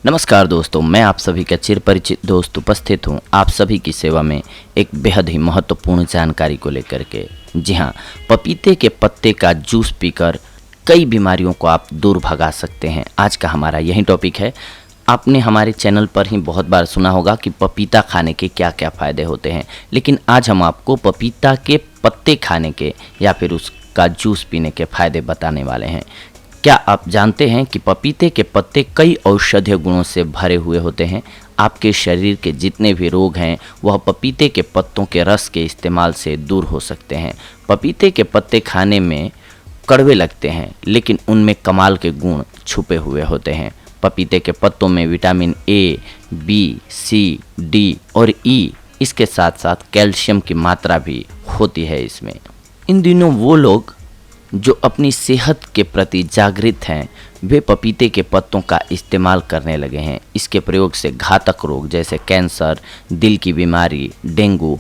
नमस्कार दोस्तों, मैं आप सभी का चिर परिचित दोस्त उपस्थित हूं आप सभी की सेवा में एक बेहद ही महत्वपूर्ण जानकारी को लेकर के। जी हां, पपीते के पत्ते का जूस पीकर कई बीमारियों को आप दूर भगा सकते हैं। आज का हमारा यही टॉपिक है। आपने हमारे चैनल पर ही बहुत बार सुना होगा कि पपीता खाने के क्या क्या फ़ायदे होते हैं, लेकिन आज हम आपको पपीता के पत्ते खाने के या फिर उसका जूस पीने के फ़ायदे बताने वाले हैं। क्या आप जानते हैं कि पपीते के पत्ते कई औषधीय गुणों से भरे हुए होते हैं। आपके शरीर के जितने भी रोग हैं वह पपीते के पत्तों के रस के इस्तेमाल से दूर हो सकते हैं। पपीते के पत्ते खाने में कड़वे लगते हैं, लेकिन उनमें कमाल के गुण छुपे हुए होते हैं। पपीते के पत्तों में vitamin A, B, C, D और ई, इसके साथ साथ कैल्शियम की मात्रा भी होती है इसमें। इन दिनों वो लोग जो अपनी सेहत के प्रति जागृत हैं वे पपीते के पत्तों का इस्तेमाल करने लगे हैं। इसके प्रयोग से घातक रोग जैसे कैंसर, दिल की बीमारी, डेंगू,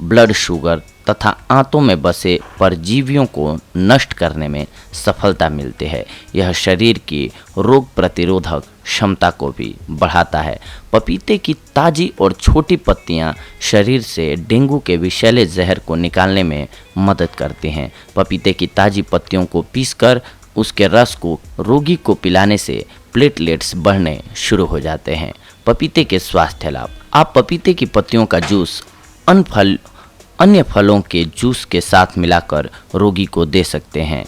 ब्लड शुगर तथा आंतों में बसे परजीवियों को नष्ट करने में सफलता मिलती है। यह शरीर की रोग प्रतिरोधक क्षमता को भी बढ़ाता है। पपीते की ताज़ी और छोटी पत्तियां शरीर से डेंगू के विषैले जहर को निकालने में मदद करती हैं। पपीते की ताज़ी पत्तियों को पीसकर उसके रस को रोगी को पिलाने से प्लेटलेट्स बढ़ने शुरू हो जाते हैं। पपीते के स्वास्थ्य लाभ। आप पपीते की पत्तियों का जूस अन्य फलों के जूस के साथ मिलाकर रोगी को दे सकते हैं।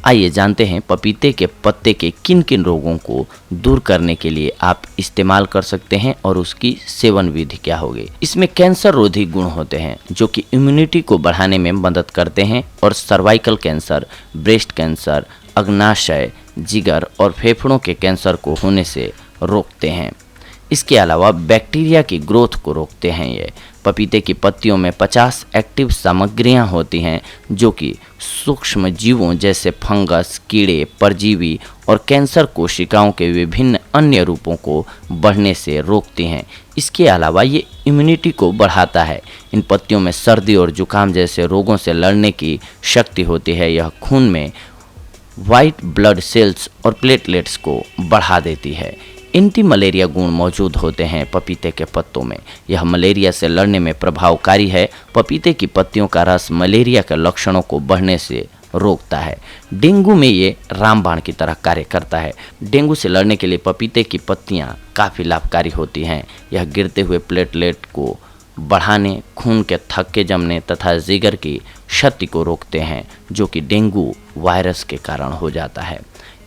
आइए जानते हैं पपीते के पत्ते के किन किन रोगों को दूर करने के लिए आप इस्तेमाल कर सकते हैं और उसकी सेवन विधि क्या होगी। इसमें कैंसर रोधी गुण होते हैं जो कि इम्यूनिटी को बढ़ाने में मदद करते हैं और सर्वाइकल कैंसर, ब्रेस्ट कैंसर, अग्नाशय, जिगर और फेफड़ों के कैंसर को होने से रोकते हैं। इसके अलावा बैक्टीरिया की ग्रोथ को रोकते हैं। ये पपीते की पत्तियों में 50 एक्टिव सामग्रियां होती हैं जो कि सूक्ष्म जीवों जैसे फंगस, कीड़े, परजीवी और कैंसर कोशिकाओं के विभिन्न अन्य रूपों को बढ़ने से रोकती हैं। इसके अलावा ये इम्यूनिटी को बढ़ाता है। इन पत्तियों में सर्दी और जुकाम जैसे रोगों से लड़ने की शक्ति होती है। यह खून में वाइट ब्लड सेल्स और प्लेटलेट्स को बढ़ा देती है। एंटी मलेरिया गुण मौजूद होते हैं पपीते के पत्तों में। यह मलेरिया से लड़ने में प्रभावकारी है। पपीते की पत्तियों का रस मलेरिया के लक्षणों को बढ़ने से रोकता है। डेंगू में ये रामबाण की तरह कार्य करता है। डेंगू से लड़ने के लिए पपीते की पत्तियां काफ़ी लाभकारी होती हैं। यह गिरते हुए प्लेटलेट को बढ़ाने, खून के थक्के जमने तथा जिगर की क्षति को रोकते हैं जो कि डेंगू वायरस के कारण हो जाता है।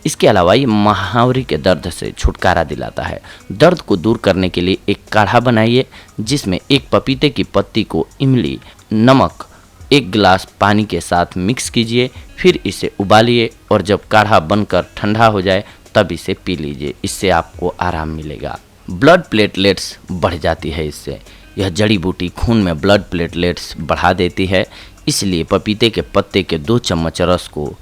इसके अलावा ये महावरी के दर्द से छुटकारा दिलाता है। दर्द को दूर करने के लिए एक काढ़ा बनाइए जिसमें एक पपीते की पत्ती को इमली, नमक, 1 गिलास पानी के साथ मिक्स कीजिए, फिर इसे उबालिए और जब काढ़ा बनकर ठंडा हो जाए तब इसे पी लीजिए। इससे आपको आराम मिलेगा। ब्लड प्लेटलेट्स बढ़ जाती है इससे। यह जड़ी बूटी खून में ब्लड प्लेटलेट्स बढ़ा देती है। इसलिए पपीते के पत्ते के 2 चम्मच रस को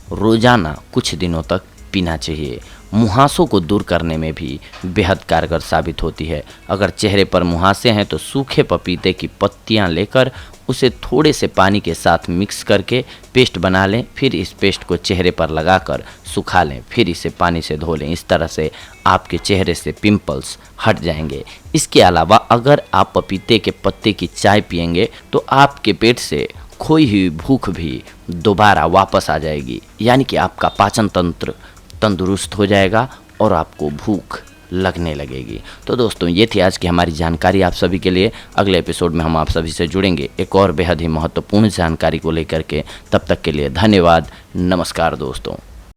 रोजाना कुछ दिनों तक पीना चाहिए। मुहासों को दूर करने में भी बेहद कारगर साबित होती है। अगर चेहरे पर मुहासे हैं तो सूखे पपीते की पत्तियां लेकर उसे थोड़े से पानी के साथ मिक्स करके पेस्ट बना लें। फिर इस पेस्ट को चेहरे पर लगाकर सुखा लें, फिर इसे पानी से धो लें। इस तरह से आपके चेहरे से पिंपल्स हट जाएंगे। इसके अलावा अगर आप पपीते के पत्ते की चाय पिएंगे तो आपके पेट से खोई हुई भूख भी दोबारा वापस आ जाएगी, यानी कि आपका पाचन तंत्र तंदुरुस्त हो जाएगा और आपको भूख लगने लगेगी। तो दोस्तों, ये थी आज की हमारी जानकारी आप सभी के लिए। अगले एपिसोड में हम आप सभी से जुड़ेंगे एक और बेहद ही महत्वपूर्ण जानकारी को लेकर के। तब तक के लिए धन्यवाद। नमस्कार दोस्तों।